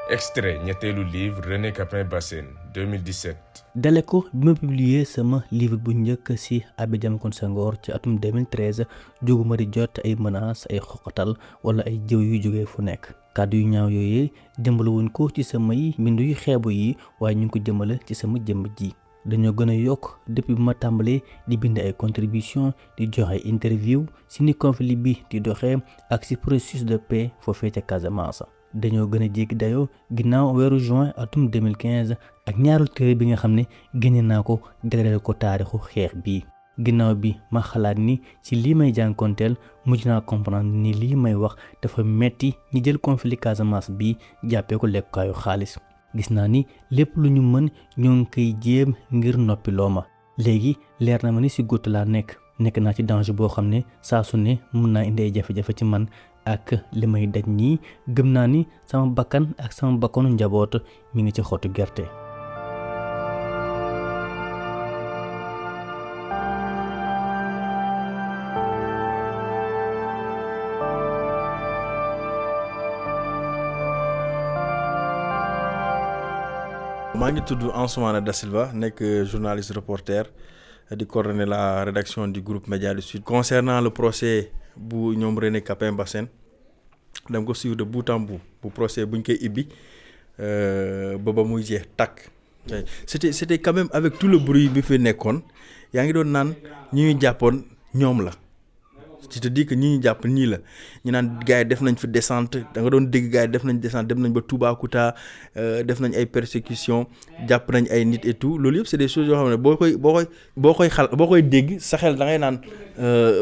Extrait ñetteelu livre René Capain Bassène 2017. dale ko bi ma publier sama livre bu njëkk ci Abbé Diamacoune Senghor ci atum 2013 jóguma di jot ay menaces ay xoqatal wala ay jëw yu jógee fu nekk kàddu yu ñaaw yooyee jëmbale wuñ ko ci samay mbindu yu xeebu yi waaye ñu ngi ko jëmale ci sama jëmm ji dañoo gën a yokk depuis bu ma tàmbalee di bind ay contribution di joxe interview ci ni conflit bi di doxee ak ci processus de paix foofee ca Casamance. dañoo gën a jéggi dayoo ginnaaw weeru juin atum 2015 ak ñaareelu téere bi nga xam ne génne naa ko jagleel ko taarixu xeex bii ginnaaw bi ma xalaat ni ci lii may jànkoonteel mujj naa comprendre ni lii may wax dafa metti ñi jël conflit Casamance bi jàppee ko lekkukaayu xaalis gis naa ni lépp lu ñu mën ñoo ngi koy jéem ngir noppi loo ma léegi leer na ma ni ci gott laa nekk naa ci danger boo xam ne saa su ne mun naa indi ay jafe-jafe ci man ak li may daj nii gëm naa ni sama bakkan ak sama bakkanu njaboot mi ngi ci xottu gerte. maa ngi tudd Ansoumana Da Silva nekk journaliste reporter di coordonner la rédaction du groupe Média du Sud. Concernant le procès bu ñoom René Capain Bassène dama ko suivre de bout en bout bu procès buñ koy ibbi ba muy jeex takk. c'était quand même avec tout le bruit bi fi nekkoon yaa ngi doon naan ñi ñu jàppoon ñoom la. je te dis que ñi ñu jàpp nii la ñu naan gars yi def nañ fi descente da nga doon dégg gars yi def nañ descente dem nañ ba Toubacouta def nañ ay persécutions jàpp nañ ay nit et tout loolu yëpp c'est des choses yoo xam ne boo koy dégg sa xel da ngay naan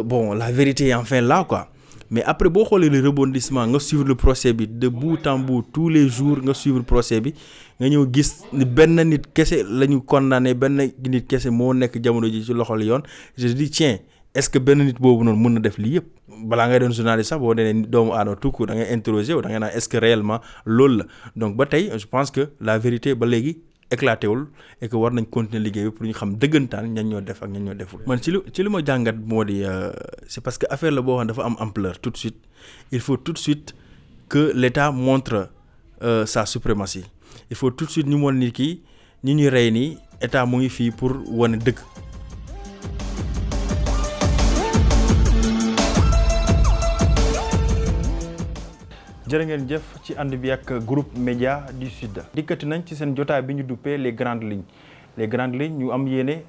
bon la vérité est enfin là quoi. mais après boo xoolee le rebondissement nga suivre le procès bi de bout en bout tous les jours nga suivre procès bi nga ñëw gis ni benn nit kese la ñu condamné benn nit kese moo nekk jamono ji ci loxol yoon je dis tiens. est-ce que benn nit boobu noonu mën na def lii yëpp balaa ngay doon journaliste sax boo nee doomu aadama tout court da ngay interroger da ngay naan est-ce que réellement loolu la donc ba tey je pense que la vérité ba léegi éclaté wul et que war nañ continuer liggéey bi pour ñu xam dëggantaan ñan ñoo def ak ñan ñoo deful. man ci li ma jàngat moo di c'est parce que affaire la boo xam dafa am ampleur tout de suite il faut tout de suite que l'État montre sa suprématie il faut tout de suite ñu mën nit ki ñi ñuy rey nii État mu ngi fii pour wane dëgg. jërë ngeen jëf ci ànd bi ak groupe Média du Sud. dikkati nañ ci seen jotaay bi ñu duppee les grandes lignes ñu am yéene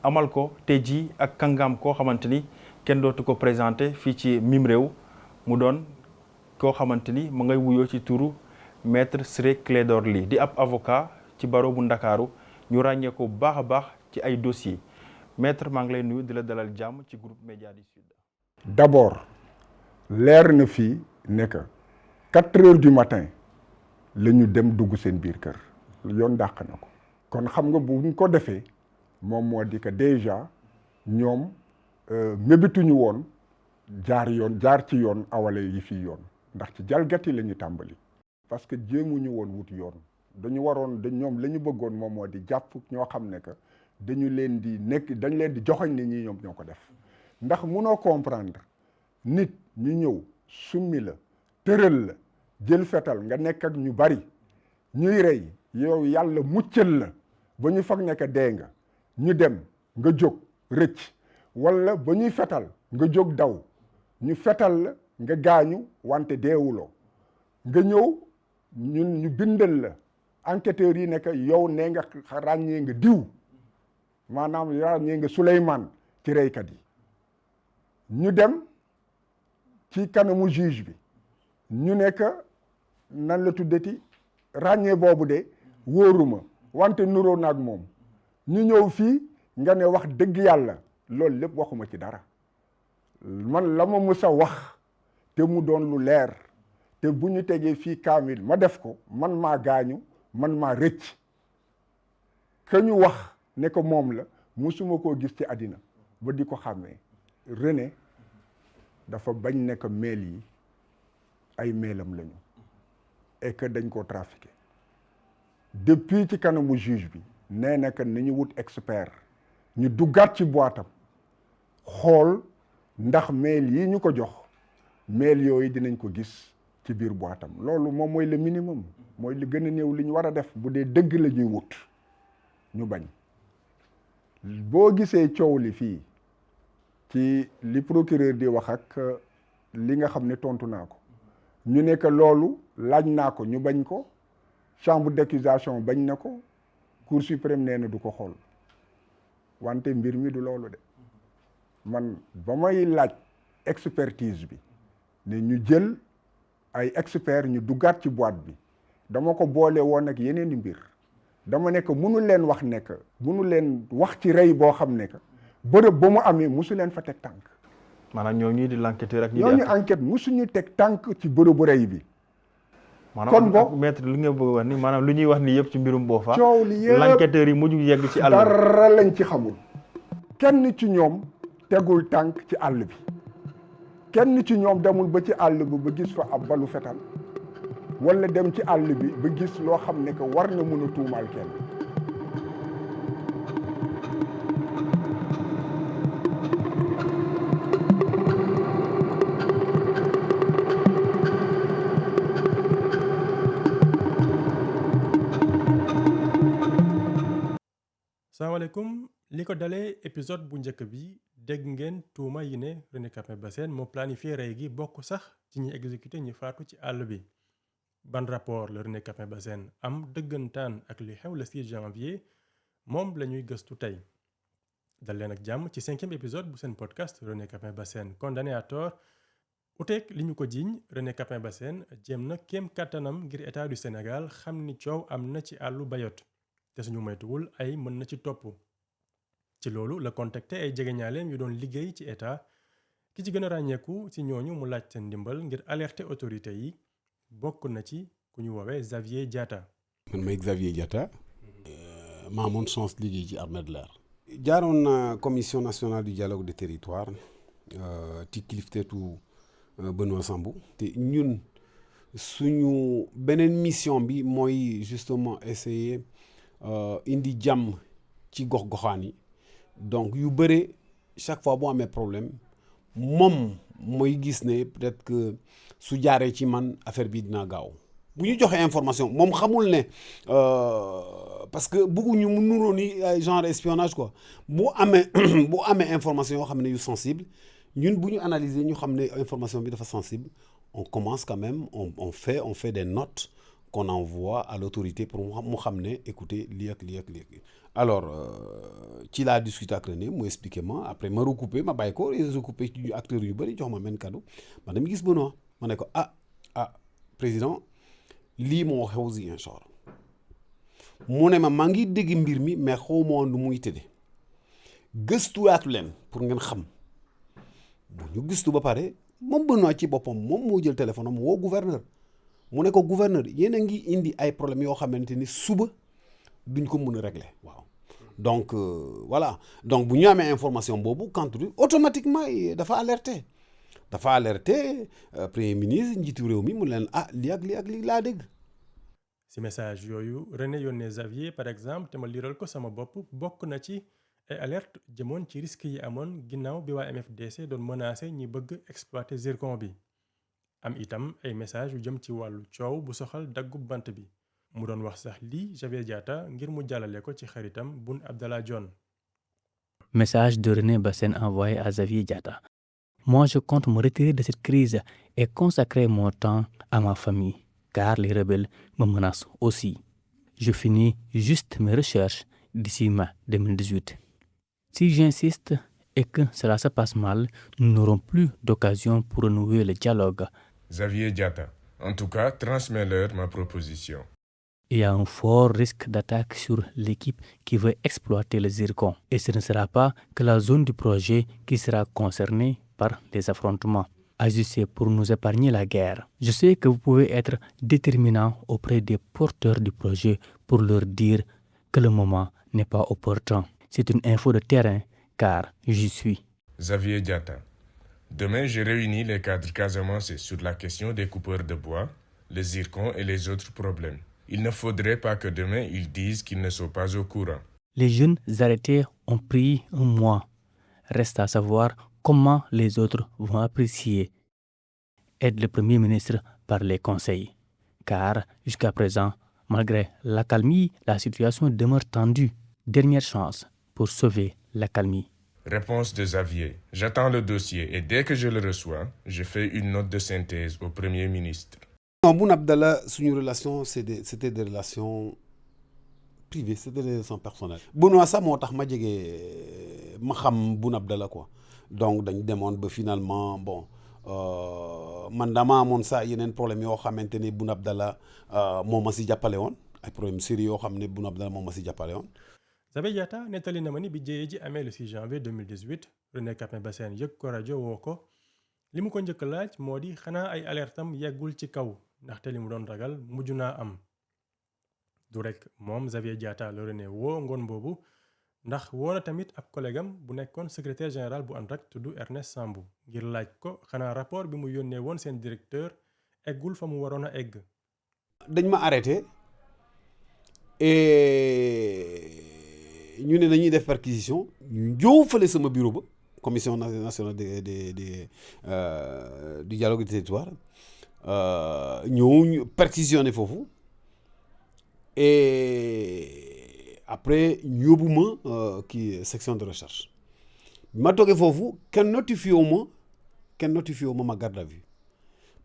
amal ko tey jii ak kàngam koo xamante ni kenn dootu ko présenté fii ci mim réew mu doon koo xamante ni mu ngay wuyoo ci turu maître Ciré Clédor Ly di ab avocat ci barreau bu Ndakaaru ñu ràññee ko bu baax a baax ci ay dossiers maître maa ngi lay nuyu di la dalal jàmm ci groupe Média du Sud. d'abord leer na fii nekk 4 heures du matin la ñu dem dugg seen biir kër yoon dàq na ko kon xam nga bu ñu ko defee moom moo di que déjà ñoom mébituñu woon jaar ci yoon awale yi fii yoon ndax ci jalgati la ñu tàmbali parce que jéemuñu woon wut yoon ñoom la ñu bëggoon moom moo di jàpp ñoo xam ne que dañ leen di joxoñ ni ñi ñoom ñoo ko def ndax munoo comprendre nit ñu ñëw summi la tëral la jël fetal nga nekk ak ñu bari ñuy rey yow yàlla muccal la ba ñu foog nekk dee nga ñu dem nga jóg rëcc walla ba ñuy fetal nga jóg daw ñu fetal la nga gaañu wante deewuloo nga ñëw ñu bindal la enquêteurs yi nekk yow nee nga ràññee nga diw maanaam ràññee nga Souleymane ci reykat yi ñu dem ci kanamu juge bi ñu nekk nan la tuddati ràññee boobu de wóoruma wante nuroo naag moom ñu ñëw fii nga ne wax dëgg yàlla loolu lépp waxuma ci dara man la ma mus a wax te mu doon lu leer te bu ñu tegee fii kaamil ma def ko man maa gaañu man maa rëcc ka ñu wax ne ko moom la musuma koo gis ci àddina ba di ko xàmmee René dafa bañ ne ko mail yi ay mailam lañu et que dañ koo trafiqué depuis ci kanamu juge bi nee na que nañu wut expert ñu duggaat ci boitam xool ndax mail yi ñu ko jox mail yooyu dinañ ko gis ci biir boîtam loolu moom mooy le minimum mooy li gën a néew li ñu war a def bu dee dëgg la ñuy wut ñu bañ boo gisee coow li fii ci li procureur di wax ak li nga xam ne tontu naa ko ñu ne que loolu laaj naa ko ñu bañ ko chambre d'accusation bañ na ko cour suprême nee na du ko xool wante mbir mi du loolu de man ba may laaj expertise bi ne ñu jël ay experts ñu duggaat ci boîte bi dama ko boole woon ak yeneen i mbir dama ne que mënu leen wax ne que mënu leen wax ci rey boo xam ne que bërëb ba mu amee musu leen fa teg tànk. maanaam ñooñu di l'enquêteur ak ñi ñooñu enquête musuñu teg tànk ci bërëbu rey bi. kon maanaam maître li nga bëgg wax ni maanaam lu ñuy wax ni yëpp ci mbirum Boffa. coow li yëpp l'enquêteur yi mujj yegg ci àll bi dara lañ ci xamul. kenn ci ñoom tegul tànk ci àll bi kenn ci ñoom demul ba ci àll bi ba gis fa ab balu fetal wala dem ci àll bi ba gis loo xam ne que war na mën a tuumaal kenn. salaamaaleykum li ko dalee épisode bu njëkk bi dégg ngeen tuuma yi ne René Capain Bassène moo planifié rey gi bokk sax ci ñi exécuté ñi faatu ci àll bi ban rapport la René Capain Bassène am dëggantaan ak li xew le 6 janvier moom la ñuy gëstu tey dal leen ak jàmm ci 5e épisode bu seen podcast René Capain Bassène condamné à tort uteeg li ñu ko jiiñ René Capain Bassène jéem na kéem kàttanam ngir état du Sénégal xam ni coow am na ci àllu Bayot te suñu moytuwul ay mën na ci topp ci loolu la contacté ay jegeñaaleem yu doon liggéey ci état ki ci gën a ràññeeku ci ñooñu mu laaj seen ndimbal ngir alerter autorités yi bokk na ci ku ñu woowee Xavier Diatta. man may Xavier Diatta maa amoon chance liggéey ci armée de l'air. jaaroon na commission nationale du dialogue des territoires ci kilifteetu Benoît Sambou te ñun suñu beneen mission bi mooy justement essayer indi jàmm ci gox-goxaan yi donc yu bëre chaque fois boo amee problème moom mooy gis ne peut-être que su jaaree ci man affaire bi dina gaaw bu ñu joxee information moom xamul ne parce que bëgguñu mu nuroo ni genre espionnage quoi bu amee information yoo xam ne yu sensible ñun bu ñu analyser ñu xam ne information bi dafa sensible on commence quand même on fait des notes qu'on envoie à l'autorité pour mu xam ne écoutez lii ak lii ak lii alors ci laa discuté ak René mu expliqué ma après ma recoupé ma bàyyi ko recoupé ci acteurs yu bëri jox ma benn cadeau ma dem gis Benoît ma ne ko président lii moo xew Ziguinchor mu ne ma maa ngi dégg mbir mi mais xaw ma woon nu muy tëddee gëstuwaatu leen pour ngeen xam bu ñu gëstu ba pare moom Benoît ci boppam moom moo jël téléphone am woo gouverneur mu ne ko gouverneur yéen a ngi indi ay problèmes yoo xamante ni suba duñ ko mën a régler waaw donc voilà donc bu ñu amee information boobu quand automatiquement dafa alerter premier ministre njiitu réew mi mu leen lii ak lii laa dégg. ci message yooyu René yónnee Xavier par exemple te ma liiral ko sama bopp bokk na ci ay alerte jëmoon ci risques yi amoon ginnaaw bi waa MFDC doon menacé ñi bëgg exploiter zircon bi. am itam ay message yu jëm ci wàllu coow bu soxal daggu bant bi mu doon wax sax lii Xavier Diatta ngir mu jàllale ko ci xaritam Boun Abdallah Dionne. Message de René Bassène envoyé à Xavier Diatta. Moi, je compte me retirer de cette crise et consacrer mon temps à ma famille, car les rebelles me menacent aussi. Je finis juste mes recherches d'ici mai 2018. Si j'insiste et que cela se passe mal, nous n'aurons plus d'occasion pour renouer le dialogue. Xavier Diatta, en tout cas, transmets-leur ma proposition. Il y a un fort risque d'attaque sur l'équipe qui veut exploiter le zircon. Et ce ne sera pas que la zone du projet qui sera concernée par les affrontements. Agissez pour nous épargner la guerre. Je sais que vous pouvez être déterminant auprès des porteurs du projet pour leur dire que le moment n'est pas opportun. C'est une info de terrain, car j'y suis. Xavier Diatta. Demain, je réunis les cadres casamançais sur la question des coupeurs de bois, le zircon et les autres problèmes. Il ne faudrait pas que demain ils disent qu'ils ne sont pas au courant. Les jeunes arrêtés ont pris un mois. Reste à savoir comment les autres vont apprécier. Aide le Premier ministre par les conseils. Car jusqu'à présent, malgré l'accalmie, la situation demeure tendue. Dernière chance pour sauver l'accalmie. Réponse de Xavier. J'attends le dossier et dès que je le reçois, je fais une note de synthèse au Premier ministre. Non, Boun Abdallah, suñu relation c'était des relations privées, c'était des relations personnelles. Benoît sax moo tax ma xam Boun Abdallah quoi. Donc dañ demoon ba finalement bon man dama amoon sax yeneen problème yoo xamante ne Boun Abdallah moo ma si jàppale woon ay problème sérieux yoo xam ne Boun Abdallah moo ma si jàppale woon. Xavier Diatta nettali na ma ni bi jëyee ji amee le 6 janvier 2018 René Capain Bassène yëg ko rajo woo ko li mu ko njëkk laaj moo di xanaa ay alertam yeggul ci kaw ndaxte li mu doon ragal mujj naa am. du rek moom Xavier Diatta la René woo ngoon boobu ndax woo na tamit ab collègue am bu nekkoon secrétaire général bu ANRAC tudd Ernest Sambou ngir laaj ko xanaa rapport bi mu yónnee woon seen directeur eggul fa mu waroon a egg. dañ ma arrêté et ñu ne dañuy def perquisition ñu ñëw fële sama bureau ba commission nationale du dialogue du territoire ñëw ñu perquisitionné foofu et après ñu yóbbu ma kii section de recherche ma toogee foofu kenn notifié wu ma garde à vue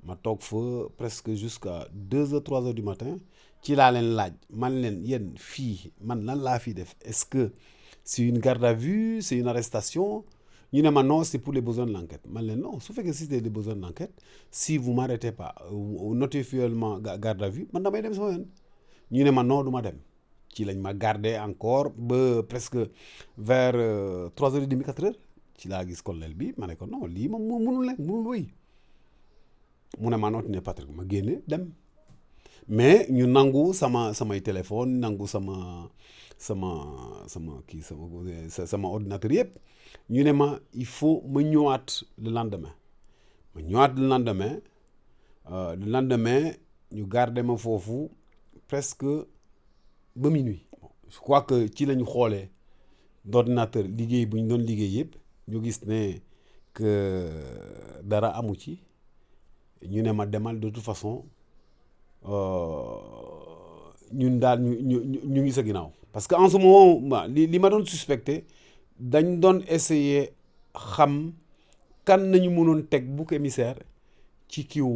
ma toog fa presque jusqu'à 2h 3h du matin ci laa leen laaj man leen yéen fii man lan laa fii def est-ce que c'est une garde à vue c'est une arrestation ñu ne ma non c'est pour les besoins de l'enquête man leen non su fekkee c'était les besoins de l'enquête si vous m'arrêtez pas notifiez ma garde à vue man damay dem sama yoon ñu ne ma non du ma dem ci lañ ma garder encore ba presque vers 3h30 4h ci laa gis colonel bi ma ne ko non lii moom mënul wéy mu ne ma non tu n'es pas très ma génne dem mais ñu nangu samay téléphone nangu sama ordinateur yëpp ñu ne ma il faut ma ñëwaat le lendemain ñu garder ma foofu presque ba minuit je crois que ci lañu xoolee d'ordinateur liggéey bu ñu doon liggéey yëpp ñu gis ne que dara amu ci ñu ne ma demal de toute façon ñun daal ñu ngi sa ginnaaw parce que en ce moment li ma doon suspecté dañ doon essayer xam kan nañu mënoon teg bouc émissaire ci kiw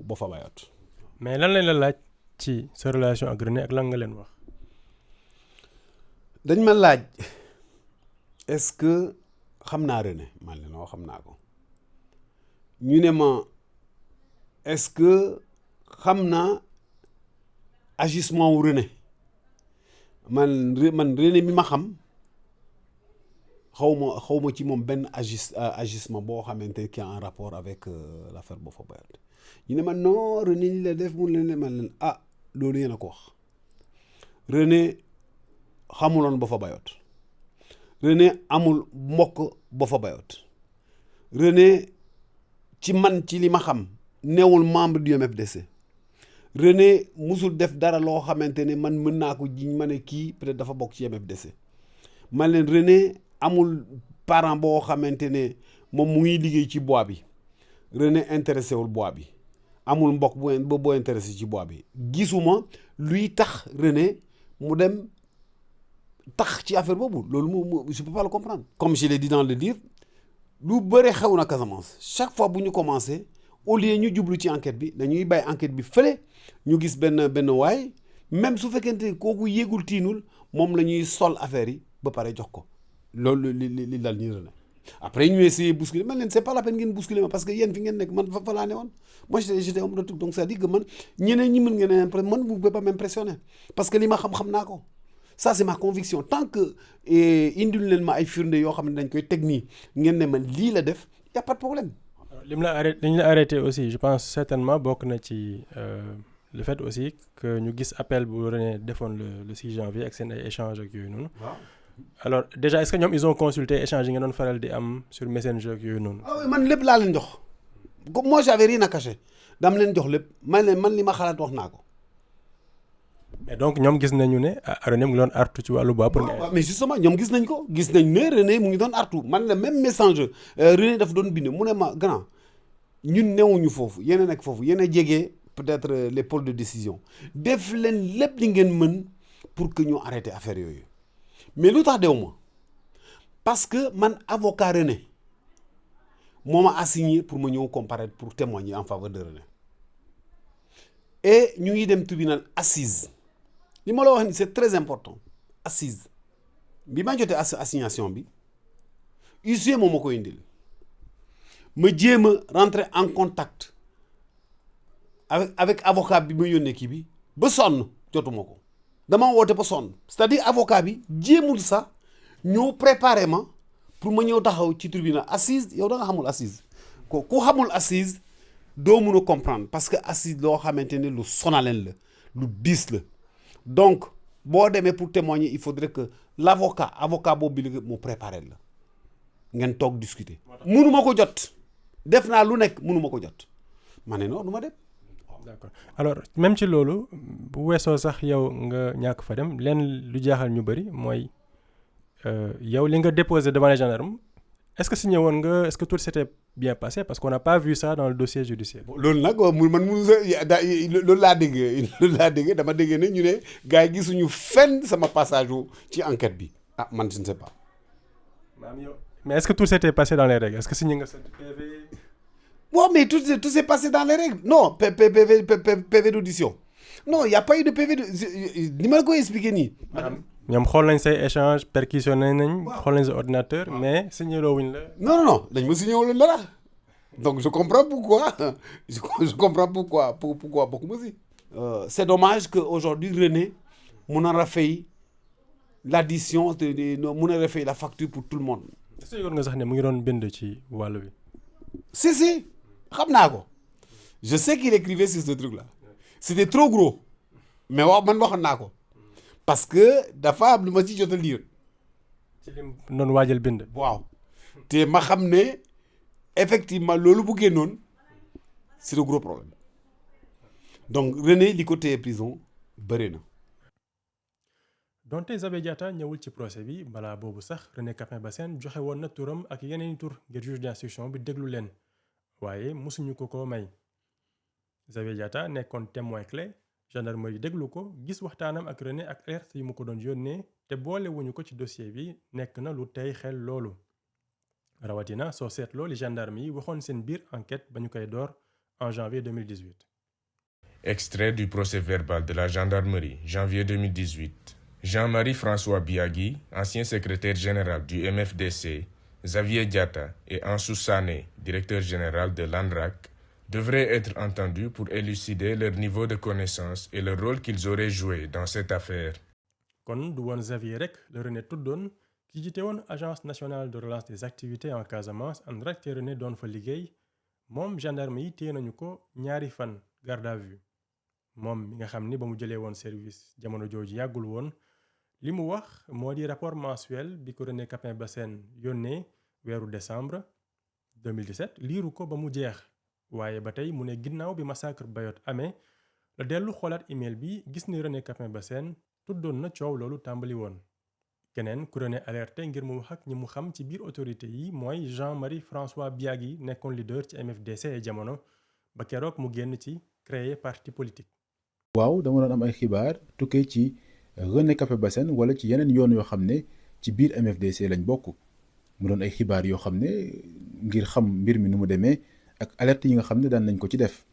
Boffa Bayotte. mais lan lañ la laaj ci sa relation ak René ak lan nga leen wax. dañ ma laaj est-ce que xam naa René man leen xam naa ko ñu ne ma est-ce que xam naa agissement wu René man René mi ma xam xaw ma ci moom benn agissement boo xamante qui a un rapport avec l'affaire Boffa Bayotte ñu ne ma non René li la def mun leen man leen loolu yéen a ko wax René xamuloon Boffa Bayotte René amul mbokk Boffa Bayotte René ci li ma xam neewul membre du MFDC René musul def dara loo xamante ne man mën naa ko jiñ ma ne kii peut-être dafa bokk ci MFDC man leen René amul parent boo xamante ne moom mu ngi liggéey ci bois bi René intéressé wul bois bi amul mbokk boo intéressé ci bois bi gisuma luy tax René mu dem tax ci affaire boobu loolu je peux pas le comprendre. Comme je l'ai dit dans le livre lu bëri xew na Casamance chaque fois bu ñu commencé au lieu ñu jublu ci enquête bi dañuy bàyyi enquête bi fële ñu gis benn waay même su fekkente kooku yéegul tiinul moom la ñuy sol affaire yi ba pare jox ko loolu li dal ñu René après ñu essayé bousculer man leen c'est pas la peine ngeen bousculer ma parce que yéen fi ngeen nekk man fa laa ne woon moi j'étais homme de truc donc c'est-à-dire que man ñeneen ñi mën ngeen man vous pouvez pas m'impressionner parce que li ma xam naa ko ça c'est ma conviction tant que indil leen ma ay firnde yoo xam ne dañ koy teg nii ngeen ne ma lii la def y a pas de problème. li ñu la arrêté aussi je pense certainement bokk na ci le fait aussi que ñu gis appel bu René defoon le 6 janvier ak seen ay échanges ak yooyu noonu. alors déjà est-ce que ñoom ils ont consulté échange yi nga doon faral di am sur Messenger ak yooyu noonu. ah oui man lépp laa leen jox comme moi j'avais rien à cacher dama leen jox lépp man li ma xalaat wax naa ko. mais donc ñoom gis nañu ne René mu ngi doon artu ci wàllu bois pour mais justement ñoom gis nañ ne René mu ngi doon artu man la même Messenger René dafa doon bind mu ne ma grand ñun newuñu foofu yéen a nekk foofu yéen a jege peut-être les pôles de décision def leen lépp li ngeen mën pour que ñu arrêter affaire yooyu mais lu tax dew ma parce que man avocat René moo ma assigné pour ma ñëw comparaître pour témoigner en faveur de René et ñu ngi dem tribunal assise li ma la wax ni c'est très important assise bi ma jotee assignation bi huissier moo ma ko indil ma jéem a rentrer en contact avec avocat bi ma yónnee kii bi ba sonn jotuma ko dama woote ba sonn c'est-à-dire avocat bi jéemul sax ñëw préparer ma pour ma ñëw taxaw ci tribunal assise yow da nga xamul assise ku xamul assise doo mun a comprendre parce que assise loo xamante ne lu sonaleen la lu diis la donc boo demee pour témoigner il faudrait que avocat boobu bi la mu préparer la ngeen toog discuter. munuma ko jot def naa lu nekk munuma ko jot ma ne non du ma dem. d'accord alors même ci loolu bu weesoo sax yow nga ñàkk fa dem leen lu jaaxal ñu bëri mooy yow li nga déposé devant les gendarmes est-ce que signé woon nga est-ce que tout s'était bien passé parce qu'on n'a pas vu ça dans le dossier judiciaire. loolu nag man loolu laa dégg dama dégg ne ñu ne gars yi gisuñu fenn sama passage ci enquête bi ah man je ne sais pas. mais est-ce que tout s'était passé dans les règles est-ce que signé nga sa PV. Bon, mais tout s'est passé dans les règles. Non, PV d'audition. Non, il n'y a pas eu de PV de... Ni ma la koy expliquer nii. ñoom xool nañ say échange perquisitionné nañ. xool nañ sa ordinateur mais signé loo wuñ la. non dañ ma signé wala dara donc je comprends pourquoi je comprends pourquoi bokku ma si. C'est dommage que aujourd'hui René mun a rafay l'addition mun a rafay la facture pour tout le monde. est-ce que yëgoon nga sax ne mu ngi doon bind ci wàllu bi. si xam naa ko je sais qu'il écrivait sur ce truc-là c'était trop gros mais man waxoon naa ko parce que dafa am lu ma ci jot a lire. ci lim noonu waajal bind. waaw te ma xam ne effectivement loolu bu génnoon c'est un gros problème donc René li ko téye prison bëri na. donte Xavier Diatta ñëwul ci procès bi balaa boobu sax René Capain Bassène joxe woon na turam ak yeneen i tur ngir juge d'instruction bi déglu leen waaye mosuñu ko may Xavier Diatta nekkoon témoin clé gendarmerie déglu ko gis waxtaanam ak René ak alerte yi mu ko doon yónnee te boole wuñu ko ci dossier bi nekk na lu tey xel loolu rawatina soo seetloo li gendarme yi waxoon seen biir enquête ba ñu koy door en janvier 2018. Extrait du procès verbal de la gendarmerie, janvier 2018. Jean-Marie François Biagui, ancien secrétaire général du MFDC, Xavier Diatta et Ansou Sané, directeur général de l'ANRAC, devraient être entendus pour élucider leur niveau de connaissance et le rôle qu'ils auraient joué dans cette affaire. kon du woon Xavier rek la René tuddoon ki jiite woon agence nationale de relance des activités en Casamance ANRAC te René doon fa liggéey moom gendarme yi téye nañu ko ñaari fan garde à vue moom mi nga xam ni ba mu jëlee woon service jamono jooju yàggul woon li mu wax moo di rapport mensuel bi ko René Capain Bassène yónnee weeru décembre 2017 liiru ko ba mu jeex waaye ba tey mu ne ginnaaw bi massacre Bayot amee la dellu xoolaat email bi gis ni René Capain Bassène tuddoon na coow loolu tàmbali woon keneen ku René alerté ngir mu wax ak ñi mu xam ci biir autorité yi mooy Jean-Marie François Biagui nekkoon leader ci MFDC ay jamono ba keroog mu génn ci créer parti politique. waaw dama doon am ay xibaar tukkee ci René Capain Bassène wala ci yeneen yoon yoo xam ne ci biir MFDC lañ bokk mu doon ay xibaar yoo xam ne ngir xam mbir mi nu mu demee ak alerte yi nga xam ne daan nañ ko ci def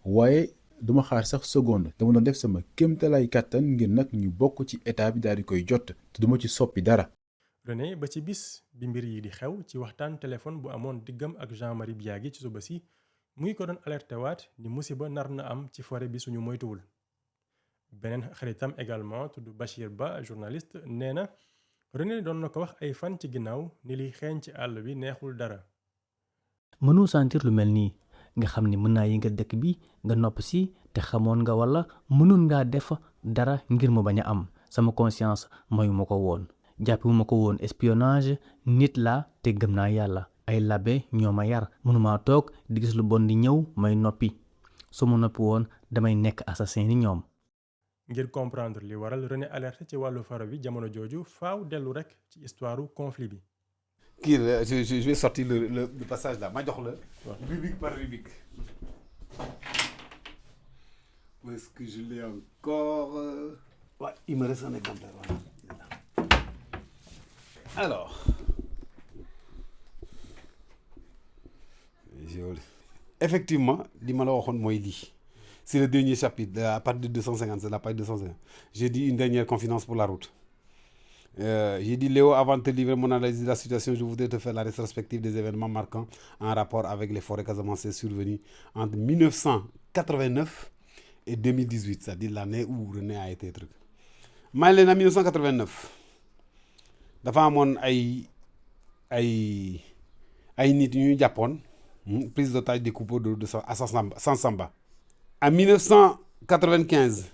waaye duma xaar sax seconde dama doon def sama kéemtalaay kàttan ngir nag ñu bokk ci état bi daal di koy jot te duma ci soppi dara. René ba ci bis bi mbir yi di xew ci waxtaan téléphone bu amoon diggam ak Jean-Marie Biagui ci suba si mu ngi ko doon alerté waat ni musiba nar na am ci forêt bi suñu moytuwul. beneen xaritam également tudd Bachir Ba journaliste nee na René doon na ko wax ay fan ci ginnaaw ni liy xeeñ ci àll bi neexul dara. mënoo sentir lu mel nii nga xam ni mën naa yëngal dëkk bi nga nopp si te xamoon nga wala mënoon ngaa def dara ngir mu bañ a am sama conscience mayu ma ko woon jàppiwu ma ko woon espionnage nit laa te gëm naa yàlla ay labbe ñoo ma yar mënumaa toog di gis lu bon di ñëw may noppi su ma noppi woon damay nekk assassin ni ñoom. ngir comprendre li waral René alerte ci wàllu faro bi jamono jooju faaw dellu rek ci histoire conflit bi. kii je vais sortir le passage là ma jox la rubrique par rubrique Où est-ce que je l'ai encore ouais, il me reste un exemplaire. Voilà. Alors. Effectivement, li ma la waxoon mooy lii. C'est le dernier chapitre, à partir de 250, c'est la page 250. J'ai dit une dernière confidence pour la route. J'ai dit, Léo, avant de te livrer mon analyse de la situation, je voudrais te faire la rétrospective des événements marquants en rapport avec les forêts casamançaises survenus entre 1989 et 2018, c'est-à-dire l'année où René a été truc. maa ngi leen en 1989 dafa amoon ay nit ñu jàppoon prise d'otage des coupeurs de Sansamba. En 1995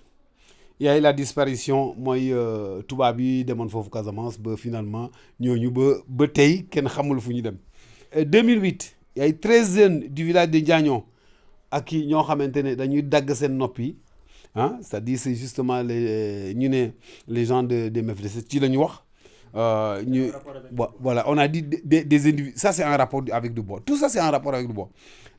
il y a eu la disparition mooy tubaab yi demoon foofu Casamance ba finalement ñooñu ba tey kenn xamul fu ñu dem. 2008 il y a eu 13 jeunes du village de Diagnon ak ki ñoo xamante ne dañuy dagg seen nopp yi ah c'est-à-dire c'est justement les gens de MFDC ci la ñu wax. Voilà, on a dit des individus. Ça, c'est un rapport avec du bois. Tout ça, c'est un rapport avec du bois.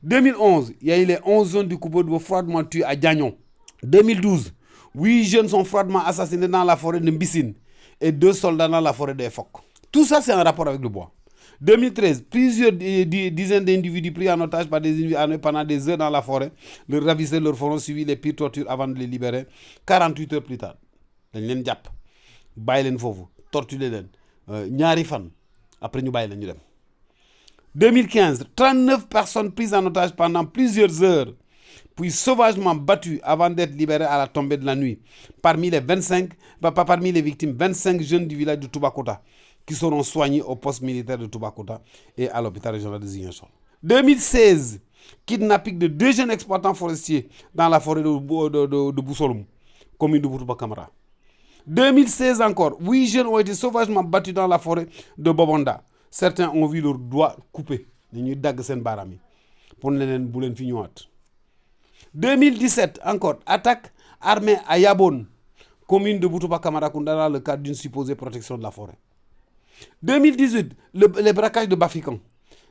2011, il y a eu les 11 zones du coupeur de bois froidement tués à Diagnon. 2012, 8 jeunes sont froidement assassinés dans la forêt de Mbissine et 2 soldats dans la forêt des Phoques. Tout ça, c'est un rapport avec le bois. 2013, plusieurs dizaines d'individus pris en otage par des individus pendant des heures dans la forêt. Leurs ravisseurs leur feront suivi les pires tortures avant de les libérer. 48 heures plus tard, dañ leen jàpp bàyyi leen foofu torturer leen ñaari fan après ñu bàyyi leen ñu dem. 2015, 39 personnes prises en otage pendant plusieurs heures puis sauvagement battues avant d'être libérées à la tombée de la nuit. Parmi les victimes, 25 jeunes du village de Toubacouta qui seront soignés au poste militaire de Toubacouta et à l'hôpital régional de Ziguinchor. 2016, kidnapping de 2 jeunes exploitants forestiers dans la forêt de Boussolom, commune de Boutouba Camara. 2016 encore, 8 jeunes ont été sauvagement battus dans la forêt de Bobonda. Certains ont vu leurs doigts coupés. Dañuy dagg seen baaraam yi pour ne leen bu leen fi ñëwaat. 2017 encore, attaque armée à Yabon, commune de Boutouba Camaracounda dans le cadre d'une supposée protection de la forêt. 2018, les braquages de Bafikan.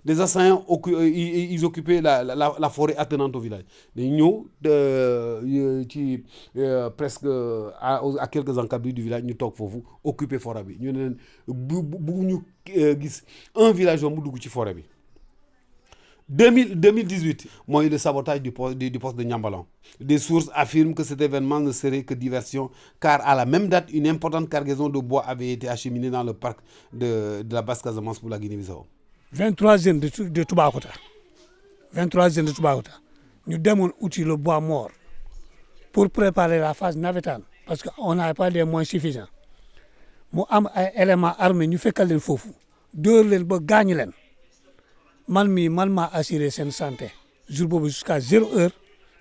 Des assaillants ils occupaient la forêt attenante au village. Dañu ñëw presque à quelques encablures du village ñu toog foofu occuper forêt bi ñu ne leen ñu gis un villageois mu dugg ci forêt bi. 2018, moi, le sabotage du poste de Niambalan. Des sources affirment que cet événement ne serait que diversion, car à la même date, une importante cargaison de bois avait été acheminée dans le parc de la Basse-Casamance pour la Guinée-Bissau. 23 jeunes de Toubacouta. 23 jeunes de Toubacouta. Nous devons utiliser le bois mort pour préparer la phase navétane, parce qu'on n'avait pas les moyens suffisants. Nous avons un élément armé, nous faisons les faux. Deux les gagnent. Man m'a assuré cette santé. Jour boobu jusqu'à 0 heure,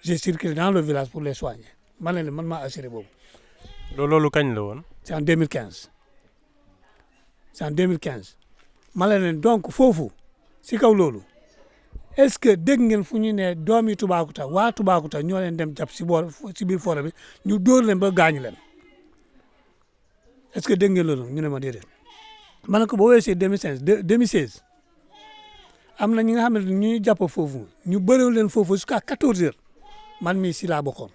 j'ai circulé dans le village pour les soigner. Man m'a assuré boobu. loolu kañ la woon. C'est en 2015. C'est en 2015. Man donc foofu si kaw loolu est-ce que dégg ngeen fu ñu ne doomi Toubacouta waa Toubacouta ñoo leen dem jàpp si biir forêt bi ñu dóor leen ba gaañu leen est-ce que dégg ngeen loolu ñu ne ma déedéet. ma ne ko boo weesoo 2016. am na ñi nga xam ne ñu jàpp foofu ñu bëriwul leen foofu jusqu'à 14 heures man mii si laa bokkoon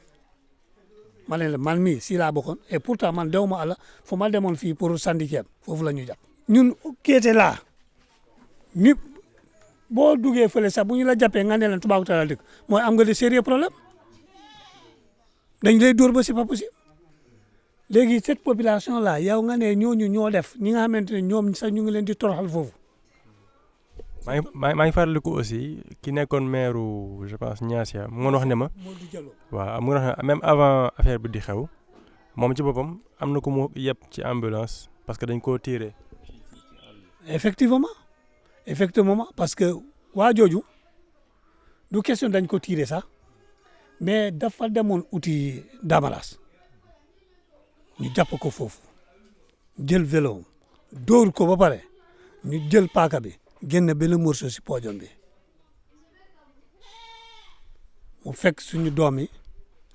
man mii si laa bokkoon et pourtant man dew ma àlla fu ma demoon fii pour syndicat foofu la ñu jàpp. ñun kéete laa ñu boo duggee fële sax bu ñu la jàppee nga ne leen Toubacouta la dëkk mooy am nga de sérieux problème dañ lay dóor ba c'est pas possible léegi cette population là yow nga ne ñooñu ñoo def ñi nga xamante ne ñoom sax ñu ngi leen di toroxal foofu. maa ngi fàttaliku aussi ki nekkoon maire je pense Niassia mu wax ne ma waaw mu wax ne même avant affaire bi di xew moom ci boppam am na ku mu yeb ci ambulance parce que dañ koo tiré. effectivement parce que waa jooju du question dañ ko tiré sax mais dafa demoon uti Damalas ñu jàpp ko foofu jël vélo dóor ko ba pare ñu jël paaka bi. génn benn morceau si poojam bi mu fekk suñu doom yi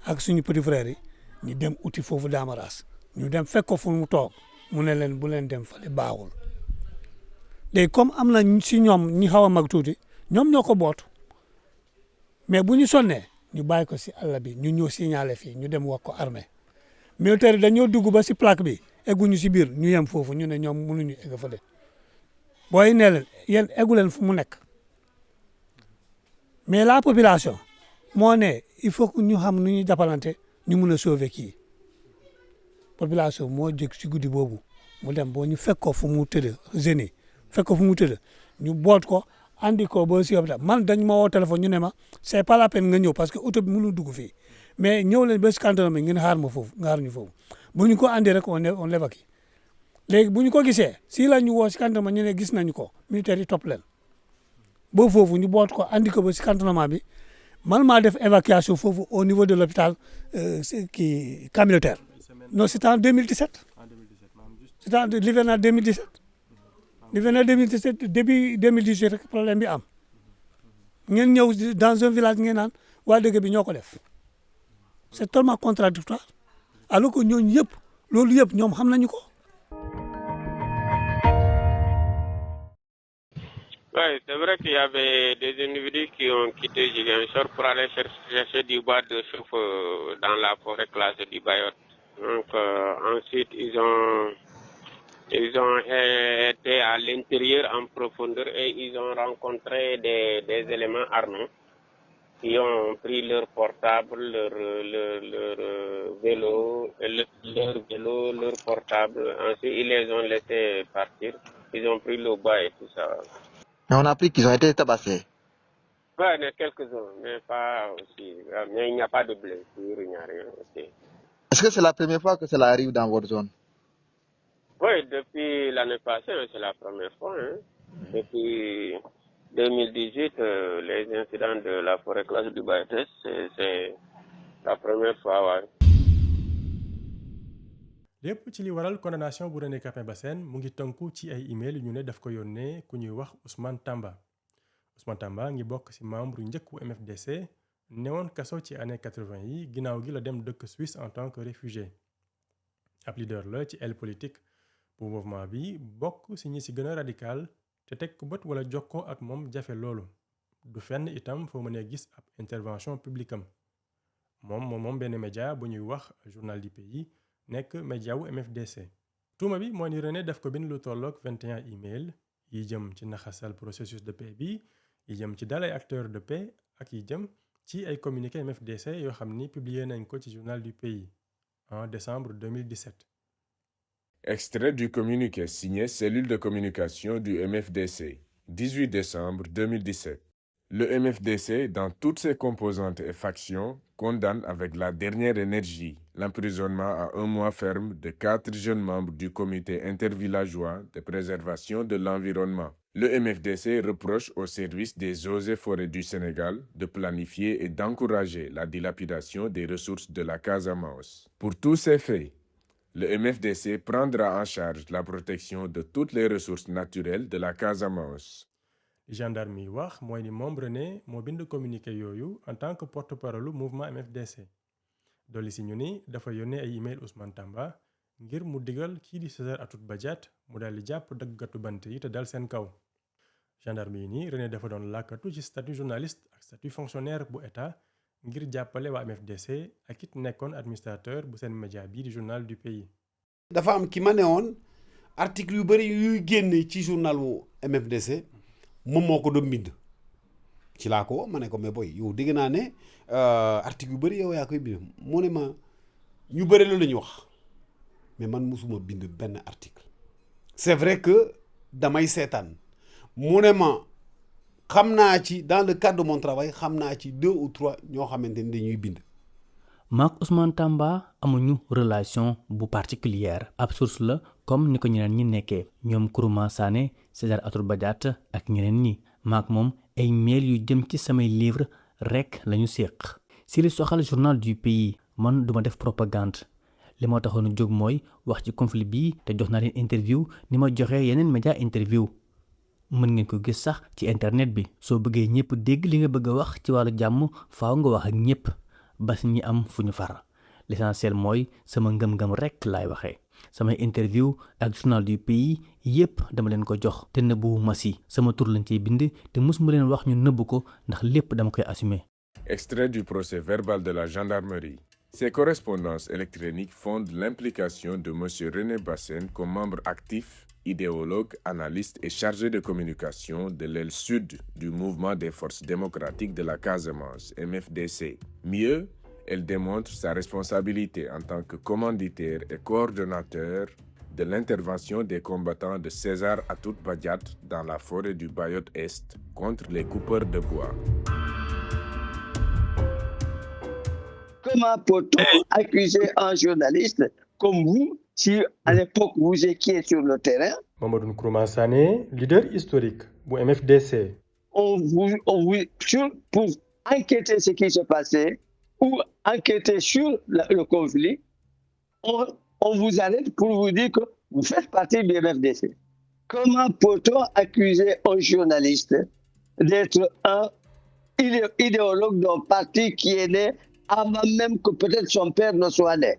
ak suñu petit frère yi ñu dem uti foofu Damaras ñu dem fekk ko fu mu toog mu ne leen bu leen dem fale baaxul léegi comme am na si ñoom ñi xaw a mag tuuti ñoom ñoo ko boot mais bu ñu sonnee ñu bàyyi ko si àll bi ñu ñëw signaler fii ñu dem wax ko armée militaire dañoo dugg ba si plaque bi egguñu si biir ñu yem foofu ñu ne ñoom mënuñu egg fële booy nee leen yéen eggu leen fu mu nekk mais la population moo ne il faut que ñu xam nu ñuy jàppalante ñu mun a sauver kii population moo jóg si guddi boobu mu dem boo ñu fekk ko fu mu tëdd jeunes yi fekk ko fu mu tëdd ñu boot ko andi ko ba si hôpital man dañ ma woo téléphone ñu ne ma c'est pas la peine nga ñëw parce que oto bi mënul dugg fii mais ñëw leen ba si cantonnement bi ngeen xaar ma foofu nga xaar ñu foofu bu ñu ko andi rek on l'évacue léegi bu ñu ko gisee si la ñu woo si cantonnement ñu ne gis nañu ko militaire yi topp leen ba foofu ñu boot ko andi ko ba si cantonnement bi man maa def évacuation foofu au niveau de l'hôpital kii camp militaire non c'était en 2017 c'était en l'hivernal 2017 l'hivernal 2017 début 2018 rek problème bi am ngeen ñëw dans un village ngeen naan waa dëkk bi ñoo ko def c'est tellement contradictoire alors que ñooñu yëpp loolu yëpp ñoom xam nañu ko. Oui, c'est vrai qu'il y avait des individus qui ont quitté Ziguinchor pour aller chercher du bois de chauffe dans la forêt classée du Bayotte. Donc ensuite, ils ont été à l'intérieur en profondeur et ils ont rencontré des éléments armés qui ont pris leur portable, leur vélo, leur portable. Ensuite, ils les ont laissés partir. Ils ont pris le bois et tout ça. Mais on a appris qu'ils ont été tabassés. Oui, il y en a quelques-uns, mais pas aussi. Mais il n'y a pas de blessures, il n'y a rien. Okay. Est-ce que c'est la première fois que cela arrive dans votre zone? Oui, depuis l'année passée, c'est la première fois. Hein. Depuis 2018, les incidents de la forêt classée du Bayotte, c'est la première fois. Ouais. lépp ci li waral condamnation bu René Capain Bassène mu ngi tënku ci ay email yu ñu ne daf ko yónnee ku ñuy wax Ousmane Tamba ngi bokk ci membre njëkk wu MFDC newoon kaso ci année 80 yi ginnaaw gi la dem dëkk Suisse en tant que réfugié ab leader la ci aile politique bu mouvement bi bokk ci ñi ci gën a radical te teg ko bët wala jokkoo ak moom jafe loolu du fenn itam foo mënee gis ab intervention publique am moom benn média bu ñuy wax journal du pays nekk média wu MFDC. tuuma bi moo ni René daf ko bind lu tolloog 21 email yi jëm ci naxasal processus de paix bi yi jëm ci dal ay acteurs de paix ak yi jëm ci ay communiqué MFDC yoo xam ni publié nañ ko ci journal du pays en décembre 2017. Extrait du communiqué signé Cellule de communication du MFDC, 18 décembre 2017. Le MFDC, dans toutes ses composantes et factions, condamne avec la dernière énergie l'emprisonnement à 1 mois ferme de 4 jeunes membres du comité intervillageois de préservation de l'environnement. Le MFDC reproche au service des eaux et forêts du Sénégal de planifier et d'encourager la dilapidation des ressources de la Casamance. Pour tous ces faits, le MFDC prendra en charge la protection de toutes les ressources naturelles de la Casamance. Gendarme yi wax mooy ni moom René moo bind communiqué yooyu en tant que porte-parole mouvement MFDC dolli si ñu ni dafa yónnee ay email Ousmane Tamba ngir mu digal kii di César Atoute Badiate mu daal di jàpp daggatu bant yi te dal seen kaw. Gendarme yi ni René dafa doon làkkatu ci statut journaliste ak statut fonctionnaire bu état ngir jàppale waa MFDC ak it nekkoon administrateur bu seen média bii di journal du pays. dafa am ki ma ne woon article yu bëri yuy génn ci journal wu MFDC moom moo ko doon bind ci laa ko ma ne ko mais boy yow dégg naa ne article yu bëri yow yaa koy bind mu ne ma ñu bëri loolu la ñuy wax mais man musuma bind benn article c'est vrai que damay seetaan mu ne ma xam naa ci dans le cadre de mon travail xam naa ci 2 ou 3 ñoo xamante ni dañuy bind. maak Ousmane Tamba amuñu relation bu particulière ab source la comme ni ko ñeneen ñi nekkee ñoom Kourouma Sané César Atoute Badiate ak ñeneen ñi maak moom ay mail yu jëm ci samay livre rekk lañu séq si li soxal journal du pays man duma def propagande li ma taxoon a jóg mooy wax ci conflit bi te jox naa leen interview ni ma joxee yeneen média interview mën ngeen ko gis sax ci internet bi soo bëggee ñëpp dégg li nga bëgg a wax ci wàllu jàmm faaw nga wax ak ñëpp bas ñi am fu ñu far l'essentiel mooy sama ngëm-ngëm rekk laay waxee samay interview ak journal du pays yépp dama leen ko jox te nëbbu ma si sama tur lañ ciy bind te mosuma leen wax ñu nëbb ko ndax lépp dama koy assumer. Extrait du procès verbal de la gendarmerie. Ces correspondances électroniques fondent l'implication de M. René Bassène comme membre actif, idéologue, analyste et chargé de communication de l'aile sud du mouvement des forces démocratiques de la Casamance, MFDC. Mieux, elle démontre sa responsabilité en tant que commanditaire et coordonnateur de l'intervention des combattants de César Atoute Badiate dans la forêt du Bayot Est contre les coupeurs de bois. Comment peut-on accuser un journaliste comme vous, si à l'époque vous étiez sur le terrain? Mamadou Nkrumah Sané, leader historique du MFDC. On vous pour enquêter ce qui se passait ou enquêter sur le conflit, on vous arrête pour vous dire que vous faites partie du MFDC. Comment peut-on accuser un journaliste d'être un idéologue d'un parti qui est né avant même que peut-être son père ne soit né?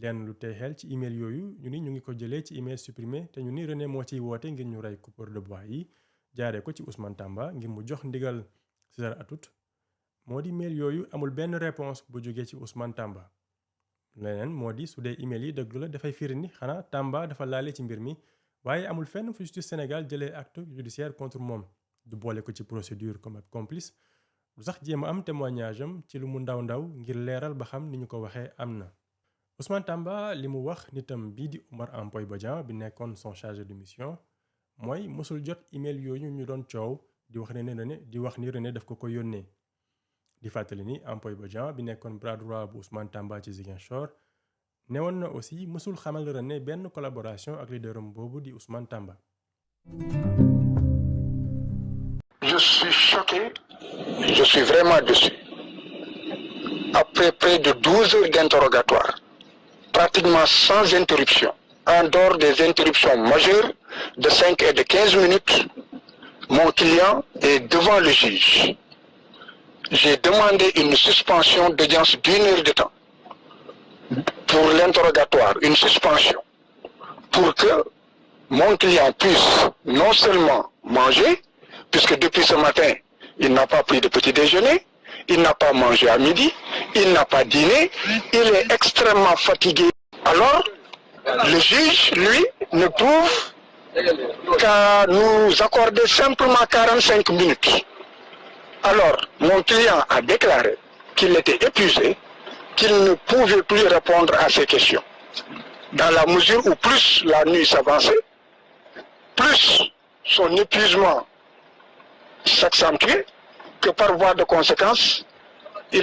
lenn lu tey xel ci email yooyu ñu ngi ko jëlee ci email supprimé te ñu ni René moo ciy woote ngir ñu rey coupeur de bois yi jaaree ko ci Ousmane Tamba ngir mu jox ndigal César Atoute moo di mail yooyu amul benn réponse bu jógee ci Ousmane Tamba. leneen moo di su dee email yi dëgg la dafay firi ni xanaa Tamba dafa laale ci mbir mi waaye amul fenn fu justice Sénégal jëlee acte judiciaire contre moom du boole ko ci procédure comme complice lu sax jéem a am témoignage am ci lu mu ndaw ngir leeral ba xam ni ñu ko waxee am na. Ousmane Tamba li mu wax nitam bii di Oumar Ampoy Bodian bi nekkoon son chargé de mission mooy mosul jot email yooyu ñu doon coow di wax ni René daf ko yónnee. di fàttali ni Ampoy Bodian bi nekkoon bras droit bu Ousmane Tamba ci Ziguinchor newoon na aussi mësul xamal René benn collaboration ak leaderam boobu di Ousmane Tamba. Je suis choqué, je suis vraiment déçu. Après près de 12 heures d'interrogatoire, pratiquement sans interruption, en dehors des interruptions majeures de 5 et de 15 minutes, mon client est devant le juge. J'ai demandé une suspension d'audience d'1 heure de temps pour l'interrogatoire, une suspension, pour que mon client puisse non seulement manger, puisque depuis ce matin, il n'a pas pris de petit déjeuner, il n'a pas mangé à midi, il n'a pas dîné, il est extrêmement fatigué. Alors, le juge, lui, ne trouve qu'à nous accorder simplement 45 minutes. Alors, mon client a déclaré qu'il était épuisé, qu'il ne pouvait plus répondre à ces questions. Dans la mesure où plus la nuit s'avançait, plus son épuisement s'accentuait, que par voie de conséquence,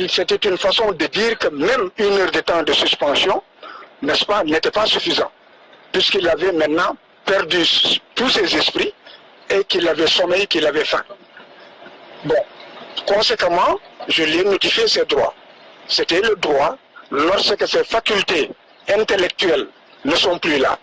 c'était une façon de dire que même 1 heure de temps de suspension, n'est-ce pas, n'était pas suffisant, puisqu'il avait maintenant perdu tous ses esprits et qu'il avait sommeil, qu'il avait faim. Bon, conséquemment, je lui ai notifié ses droits. C'était le droit, lorsque ses facultés intellectuelles ne sont plus là,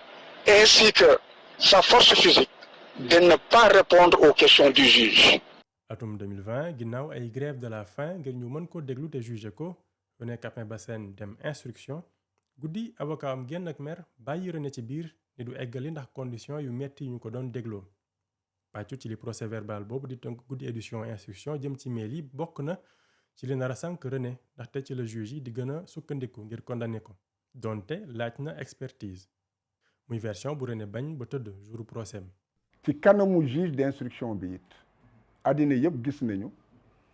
ainsi que sa force physique, de ne pas répondre aux questions du juge. atum 2020 ginnaaw ay grève de la faim ngir ñu mën ko déglu te jugé ko René Capain Bassène dem instruction guddi avocat am génn ak mer bàyyi René ci biir ni du eggali ndax condition yu metti yu ñu ko doon dégloo pàccu ci li procès verbal boobu di tënk guddi édition instruction jëm ci mail yi bokk na ci li nar a sànk René ndaxte ci la juge yi di gën a sukkandiku ngir condamné ko donte laaj na expertise muy version bu René bañ ba tëdd jouru procès am. ci kanamu juge d'instruction bi it àddina yëpp gis nañu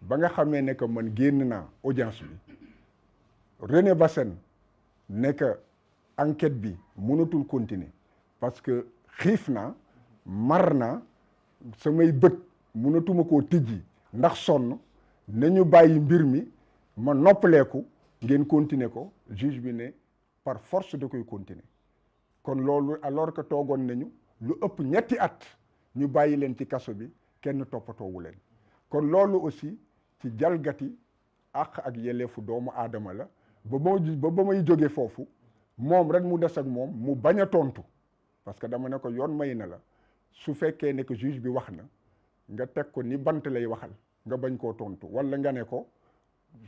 ba nga xamee ne que man génn naa audience bi René Bassène ne que enquête bi mënatul continuer parce que xiif naa mar naa samay bët mënatuma koo tijji ndax sonn nañu bàyyi mbir mi ma noppaleeku ngeen continuer ko juge bi ne par force da koy continuer kon loolu alors que toogoon nañu lu ëpp 2 at ñu bàyyi leen ci kaso bi kenn toppatoowu leen kon loolu aussi ci jalgati àq ak yelleefu doomu aadama la ba may jóge foofu moom rek mu des ak moom mu bañ a tontu parce que dama ne ko yoon may na la su fekkee ne que juge bi wax na nga teg ko ni bant lay waxal nga bañ koo tontu wala nga ne ko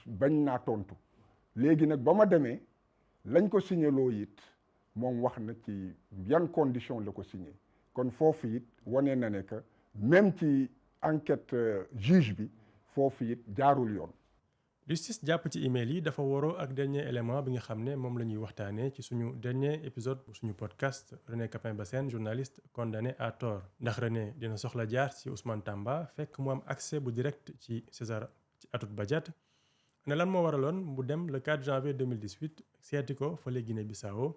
bañ naa tontu léegi nag ba ma demee lañ ko signaloo it moom wax na ci yan condition la ko signé kon foofu it wane na ne que même ci enquête juge bi foofu it jaarul yoon. justice jàpp ci email yi dafa waroo ak dernier élément bi nga xam ne moom la ñuy waxtaanee ci suñu dernier épisode bu suñu podcast René Capain Bassène journaliste condamné à tort ndax René dina soxla jaar ci Ousmane Tamba fekk mu am accès bu direct ci César ci Atoute Badiate ne lan moo waraloon mu dem le 4 janvier 2018 seeti ko fële Guinée Bissau